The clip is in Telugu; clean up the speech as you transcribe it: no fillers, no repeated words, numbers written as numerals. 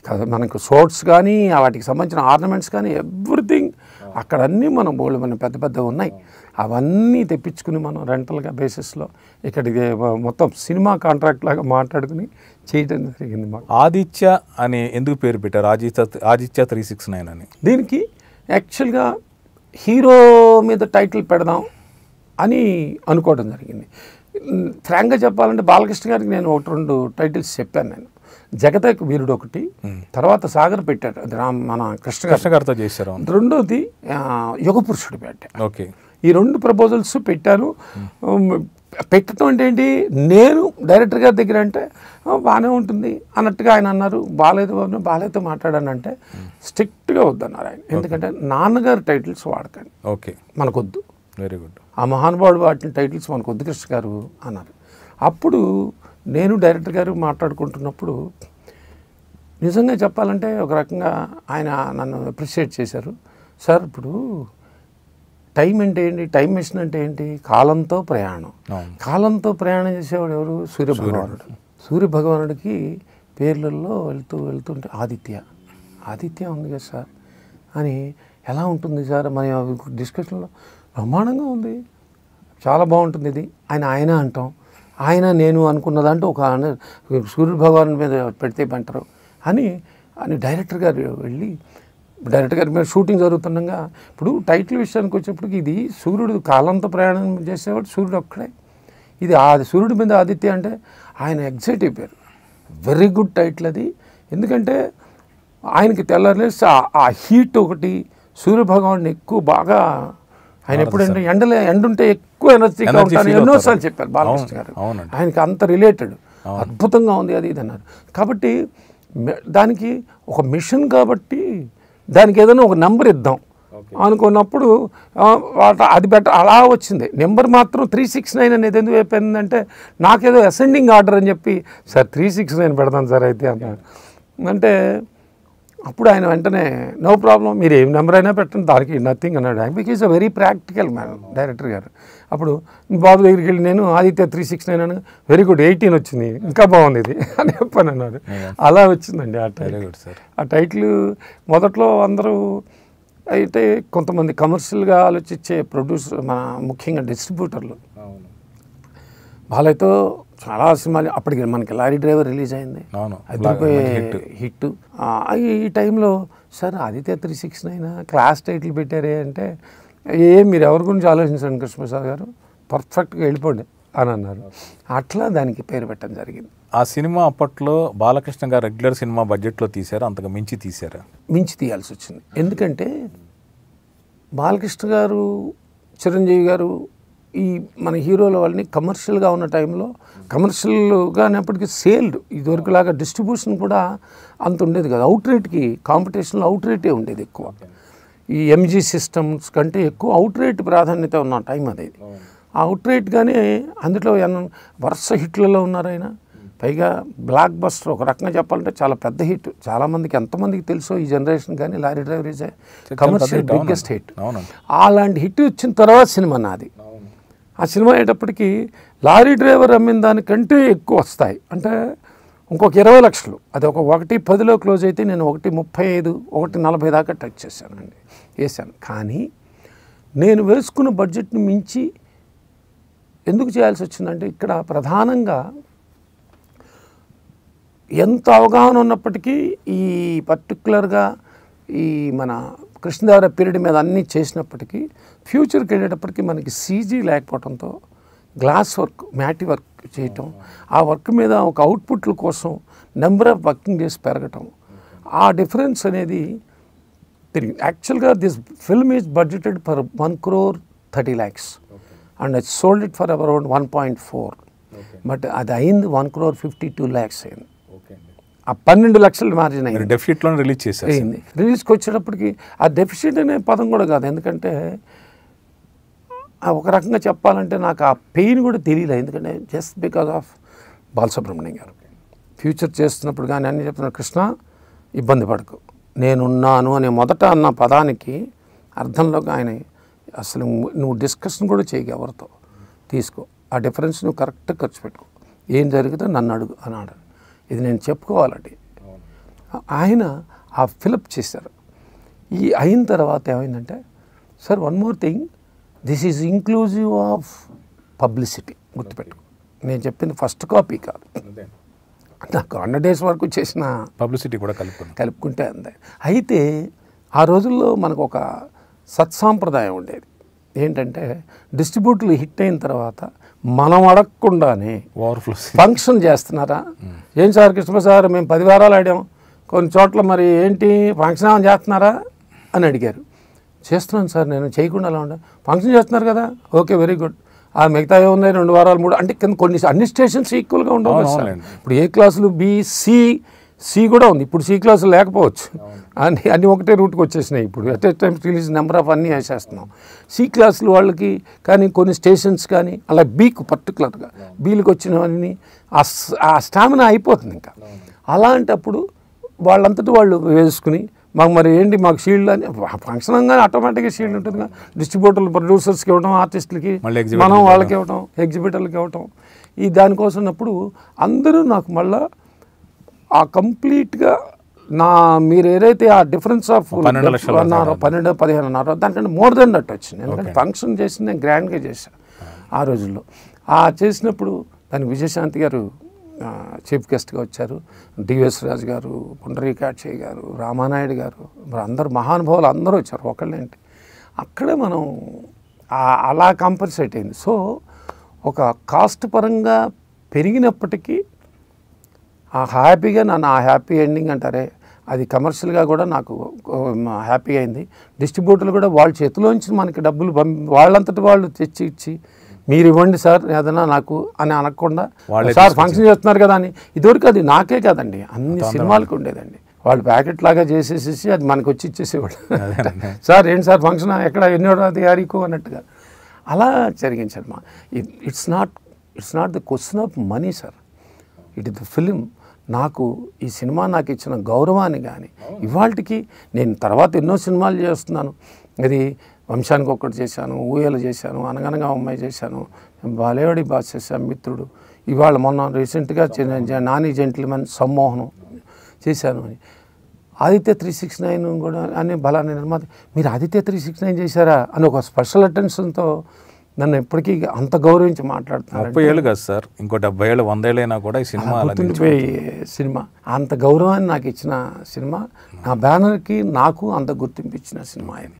కదా మనకు సోట్స్ కానీ వాటికి సంబంధించిన ఆర్నమెంట్స్ కానీ ఎవ్రీథింగ్ అక్కడ అన్నీ మనం బోల్డ్ మన పెద్ద పెద్ద ఉన్నాయి. అవన్నీ తెప్పించుకుని మనం రెంటల్గా బేసిస్లో ఇక్కడికి మొత్తం సినిమా కాంట్రాక్ట్ లాగా మాట్లాడుకుని చేయడం జరిగింది. మాకు ఆదిత్య అని ఎందుకు పేరు పెట్టారు? ఆదిత్య 369 అని. దీనికి యాక్చువల్గా హీరో మీద టైటిల్ పెడదాం అని అనుకోవడం జరిగింది. ఫ్రాంక్గా చెప్పాలంటే బాలకృష్ణ గారికి నేను 1-2 టైటిల్స్ చెప్పాను. నేను జగదేక వీరుడు ఒకటి, తర్వాత సాగర్ పెట్టాడు, అది మన కృష్ణ గారితో చేశారు. రెండోది యుగపురుషుడు పెట్టాను. ఓకే, ఈ 2 ప్రపోజల్స్ పెట్టాను. పెట్టడం అంటే ఏంటి, నేను డైరెక్టర్ గారి దగ్గర అంటే బాగానే ఉంటుంది అన్నట్టుగా ఆయన అన్నారు. బాలేతో మాట్లాడానంటే స్ట్రిక్ట్గా వద్దన్నారు ఆయన. ఎందుకంటే నాన్నగారు టైటిల్స్ వాడకండి, ఓకే మనకొద్దు, వెరీ గుడ్, ఆ మహానుభావుడు వాటిని టైటిల్స్ మనకొద్దు కృష్ణ గారు అన్నారు. అప్పుడు నేను డైరెక్టర్ గారు మాట్లాడుకుంటున్నప్పుడు నిజంగా చెప్పాలంటే ఒక రకంగా ఆయన నన్ను అప్రిషియేట్ చేశారు. సార్ ఇప్పుడు టైం అంటే ఏంటి, టైం మెషిన్ అంటే ఏంటి, కాలంతో ప్రయాణం. కాలంతో ప్రయాణం చేసేవాడు ఎవరు? సూర్యభగవానుడు. సూర్యభగవానుడికి పేర్లలో వెళ్తుంటే ఆదిత్య ఉంది కదా సార్ అని, ఎలా ఉంటుంది సార్ మన డిస్కషన్లో బ్రహ్మాండంగా ఉంది, చాలా బాగుంటుంది ఇది ఆయన అంటాం. ఆయన నేను అనుకున్న దాంట్లో ఒక సూర్యభగవాను మీద పెడితే పంటారు అని డైరెక్టర్ గారు వెళ్ళి, డైరెక్టర్ గారి మీద షూటింగ్ జరుగుతుండగా ఇప్పుడు టైటిల్ విషయానికి వచ్చేప్పటికి ఇది సూర్యుడు కాలంతో ప్రయాణం చేసేవాడు సూర్యుడు ఒక్కడే, ఇది సూర్యుడి మీద ఆదిత్య అంటే ఆయన ఎగ్జైట్ అయిపోయారు. వెరీ గుడ్ టైటిల్ అది. ఎందుకంటే ఆయనకి తెల్లారలేసి ఆ హీట్ ఒకటి, సూర్యభగవాన్ని ఎక్కువ బాగా ఆయన ఎప్పుడంటే ఎండుంటే ఎక్కువ ఎనర్జీగా ఉంటాను ఎన్నోసార్లు చెప్పారు బాలకృష్ణ గారు. ఆయనకి అంత రిలేటెడ్, అద్భుతంగా ఉంది అది ఇది అన్నారు. కాబట్టి దానికి ఒక మిషన్ కాబట్టి దానికి ఏదైనా ఒక నెంబర్ ఇద్దాం అనుకున్నప్పుడు అది బెటర్ అలా వచ్చింది. నెంబర్ మాత్రం 369 అనేది ఎందుకు అయిపోయిందంటే నాకేదో అసెండింగ్ ఆర్డర్ అని చెప్పి, సార్ 369 పెడతాను సార్ అయితే అన్నాడు. అంటే అప్పుడు ఆయన వెంటనే నో ప్రాబ్లం, మీరు ఏం నెంబర్ అయినా పెట్టండి, దానికి నథింగ్ అన్నాడు. Because a very practical man director గారు. అప్పుడు బాబు దగ్గరికి వెళ్ళి నేను ఆదిత్య 369 అని, వెరీ గుడ్ 18 వచ్చింది, ఇంకా బాగుంది ఇది అని చెప్పని అన్నారు. అలా వచ్చిందండి ఆ టైటిల్. ఆ టైటిల్ మొదట్లో అందరూ అయితే కొంతమంది కమర్షియల్గా ఆలోచించే ప్రొడ్యూసర్, మన ముఖ్యంగా డిస్ట్రిబ్యూటర్లు, వాళ్ళతో చాలా సినిమాలు అప్పటికి మనకి లారీ డ్రైవర్ రిలీజ్ అయింది, అదిరిపోయే హిట్. ఈ టైంలో సార్ ఆదిత్య 369 క్లాస్ టైటిల్ పెట్టారే అంటే, మీరు ఎవరి గురించి ఆలోచించండి కృష్ణప్రసాద్ గారు, పర్ఫెక్ట్గా వెళ్ళిపోండి అని అన్నారు. అట్లా దానికి పేరు పెట్టడం జరిగింది. ఆ సినిమా అప్పట్లో బాలకృష్ణ గారు రెగ్యులర్ సినిమా బడ్జెట్లో తీశారు, అంతగా మించి తీశారా? మించి తీయాల్సి వచ్చింది. ఎందుకంటే బాలకృష్ణ గారు, చిరంజీవి గారు, ఈ మన హీరోల వాళ్ళని కమర్షియల్గా ఉన్న టైంలో కమర్షియల్గా అనేప్పటికీ సేల్డ్, ఇదివరకులాగా డిస్ట్రిబ్యూషన్ కూడా అంత ఉండేది కదా. అవుట్ రేట్కి కాంపిటీషన్లో అవుట్ రేటే ఉండేది ఎక్కువ. ఈ ఎంజీ సిస్టమ్స్ కంటే ఎక్కువ అవుట్ రేట్ ప్రాధాన్యత ఉన్న టైం అది. ఆ అవుట్ రేట్ కానీ అందులో వరుస హిట్లలో ఉన్నారు ఆయన. పైగా బ్లాక్ బస్టర్, ఒక రకంగా చెప్పాలంటే చాలా పెద్ద హిట్. చాలామందికి ఎంతమందికి తెలుసో ఈ జనరేషన్ కానీ lorry driver is commercial biggest hit. అలాంటి హిట్ వచ్చిన తర్వాత సినిమా నాది. ఆ సినిమా అయ్యేటప్పటికి లారీ డ్రైవర్ అమ్మిన దానికంటే ఎక్కువ వస్తాయి. అంటే ఇంకొక 20 లక్షలు, అది ఒక 1:10లో క్లోజ్ అయితే నేను 1:35, 1:40 దాకా టచ్ చేశానండి, వేసాను. కానీ నేను వేసుకున్న బడ్జెట్ని మించి ఎందుకు చేయాల్సి వచ్చిందంటే, ఇక్కడ ప్రధానంగా ఎంత అవగాహన ఉన్నప్పటికీ ఈ పర్టికులర్గా ఈ మన కృష్ణదేవరాయ పీరియడ్ మీద అన్నీ చేసినప్పటికీ ఫ్యూచర్కి వెళ్ళేటప్పటికి మనకి సీజీ లేకపోవడంతో గ్లాస్ వర్క్, మ్యాటి వర్క్ చేయటం, ఆ వర్క్ మీద ఒక అవుట్పుట్ల కోసం నెంబర్ ఆఫ్ వర్కింగ్ డేస్ పెరగటం, ఆ డిఫరెన్స్ అనేది తిరిగింది. యాక్చువల్గా this film is budgeted for 1,30 lakhs and I sold it for around 1.4, but అది అయింది 1,52 lakhs అయింది. ఆ 12 లక్షల మార్జిన్ అయింది. డెఫిసిట్లో రిలీజ్ చేసేది. రిలీజ్కి వచ్చేటప్పటికి ఆ డెఫిసిట్ అనే పదం కూడా కాదు, ఎందుకంటే ఒక రకంగా చెప్పాలంటే నాకు ఆ పెయిన్ కూడా తెలియలేదు. ఎందుకంటే జస్ట్ బికాజ్ ఆఫ్ బాలసుబ్రహ్మణ్యం గారు ఫ్యూచర్ చేస్తున్నప్పుడు కానీ అన్నీ చెప్తున్నారు, కృష్ణ ఇబ్బంది పడకు, నేనున్నాను అనే మొదట అన్న పదానికి అర్థంలోకి ఆయన అసలు నువ్వు డిస్కషన్ కూడా చేయకు, ఎవరితో తీసుకో, ఆ డిఫరెన్స్ నువ్వు కరెక్ట్గా ఖర్చు పెట్టుకో, ఏం జరిగితే నన్ను అడుగు అన్నాడు. ఇది నేను చెప్పుకోవాలండి. ఆయన ఆ ఫిలప్ చేశారు. ఈ అయిన తర్వాత ఏమైందంటే, sir one more thing, this is inclusive of publicity. గుర్తుపెట్టు, నేను చెప్పింది ఫస్ట్ కాపీ కాదు, నాకు 100 days వరకు చేసిన పబ్లిసిటీ కూడా కలుపుకుంటే అందే. అయితే ఆ రోజుల్లో మనకు ఒక సత్సాంప్రదాయం ఉండేది. ఏంటంటే డిస్ట్రిబ్యూటర్లు హిట్ అయిన తర్వాత మనం అడగకుండానే ఓవర్ఫ్లో ఫంక్షన్ చేస్తున్నారా, ఏం సార్ కృష్ణ సార్ మేము 10 వారాలు ఆడాం, కొన్ని చోట్ల మరి ఏంటి ఫంక్షన్ ఏమైనా చేస్తున్నారా అని అడిగారు. చేస్తున్నాను సార్, నేను చేయకుండా అలా ఉండ. ఫంక్షన్ చేస్తున్నారు కదా, ఓకే వెరీ గుడ్. ఆ మిగతా ఏమున్నాయి 2 వారాలు 3 అంటే కింద కొన్ని అన్ని స్టేషన్స్ ఈక్వల్గా ఉండవు కదా సార్. ఇప్పుడు ఏ క్లాసులు బి సి కూడా ఉంది, ఇప్పుడు సి క్లాసులు లేకపోవచ్చు, అన్నీ ఒకటే రూట్కి వచ్చేసినాయి. ఇప్పుడు at a time release number of అన్నీ వేసేస్తున్నాం. సి క్లాసులు వాళ్ళకి కానీ కొన్ని స్టేషన్స్ కానీ అలా బీకు పర్టికులర్గా బీలకు వచ్చినవన్నీ ఆ స్టామినా అయిపోతుంది. ఇంకా అలాంటప్పుడు వాళ్ళంతటి వాళ్ళు వేసుకుని మాకు మరి ఏంటి మాకు షీల్డ్ అని ఫంక్షన్ అనగానే ఆటోమేటిక్గా షీల్డ్ ఉంటుందిగా. డిస్ట్రిబ్యూటర్లు ప్రొడ్యూసర్స్కి ఇవ్వడం, ఆర్టిస్టులకి మనం వాళ్ళకి ఇవ్వటం, ఎగ్జిబిటర్లకి ఇవ్వటం. ఈ దానికోసం ఉన్నప్పుడు అందరూ నాకు మళ్ళా ఆ కంప్లీట్గా మీరు ఏదైతే ఆ డిఫరెన్స్ ఆఫ్ 12-15 దానికంటే మోర్ దెన్ దట్ వచ్చింది. ఎందుకంటే ఫంక్షన్ చేసి నేను గ్రాండ్గా చేశాను ఆ రోజుల్లో. ఆ చేసినప్పుడు దానికి విజయశాంతి గారు చీఫ్ గెస్ట్గా వచ్చారు, డివిఎస్ రాజు గారు, పుండరీకాక్షయ్య గారు, రామానాయుడు గారు, మరి అందరు మహానుభావులు అందరూ వచ్చారు, ఒకళ్ళేంటి. అక్కడే మనం అలా కాంపన్సేట్ అయింది. సో ఒక కాస్ట్ పరంగా పెరిగినప్పటికీ ఆ హ్యాపీగా నన్ను ఆ హ్యాపీ ఎండింగ్ అంటారే అది కమర్షియల్గా కూడా నాకు హ్యాపీ అయింది. డిస్ట్రిబ్యూటర్లు కూడా వాళ్ళ చేతిలోంచి మనకి డబ్బులు వాళ్ళంతటి వాళ్ళు తెచ్చి ఇచ్చి మీరు ఇవ్వండి సార్ ఏదైనా నాకు అని అనకుండా, సార్ ఫంక్షన్ చేస్తున్నారు కదా అని. ఇదివరకు అది నాకే కాదండి, అన్ని సినిమాలకు ఉండేదండి. వాళ్ళు ప్యాకెట్ లాగా చేసేసేసి అది మనకు వచ్చి ఇచ్చేసేవాళ్ళు. సార్ ఏంటి సార్ ఫంక్షన్ ఎక్కడ ఎన్నో తయారీకు అన్నట్టుగా అలా జరిగించారు. It's not the question of money sir, it is the film. నాకు ఈ సినిమా నాకు ఇచ్చిన గౌరవాన్ని కానీ ఇవాళకి నేను తర్వాత ఎన్నో సినిమాలు చేస్తున్నాను. ఇది వంశానికి ఒక్కటి చేశాను, ఊయలు చేశాను, అనగనగా అమ్మాయి చేశాను, బాలేవాడి బాస్ చేశాను, మిత్రుడు. ఇవాళ మొన్న రీసెంట్గా నాని జెంటిల్మెన్ సమ్మోహనం చేశాను అని. ఆదిత్య 369 కూడా అని బలాన్ని నిర్మాత మీరు ఆదిత్య 369 చేశారా అని ఒక స్పెషల్ అటెన్షన్తో నన్ను ఎప్పటికీ అంత గౌరవించి మాట్లాడుతున్నారు. 30 ఏళ్ళు కాదు సార్, ఇంకో 70 ఏళ్ళు 100 ఏళ్ళైనా కూడా ఈ సినిమా గుర్తుండిపోయే సినిమా. అంత గౌరవాన్ని నాకు ఇచ్చిన సినిమా, నా బ్యానర్కి నాకు అంత గుర్తింపు ఇచ్చిన సినిమా ఇది.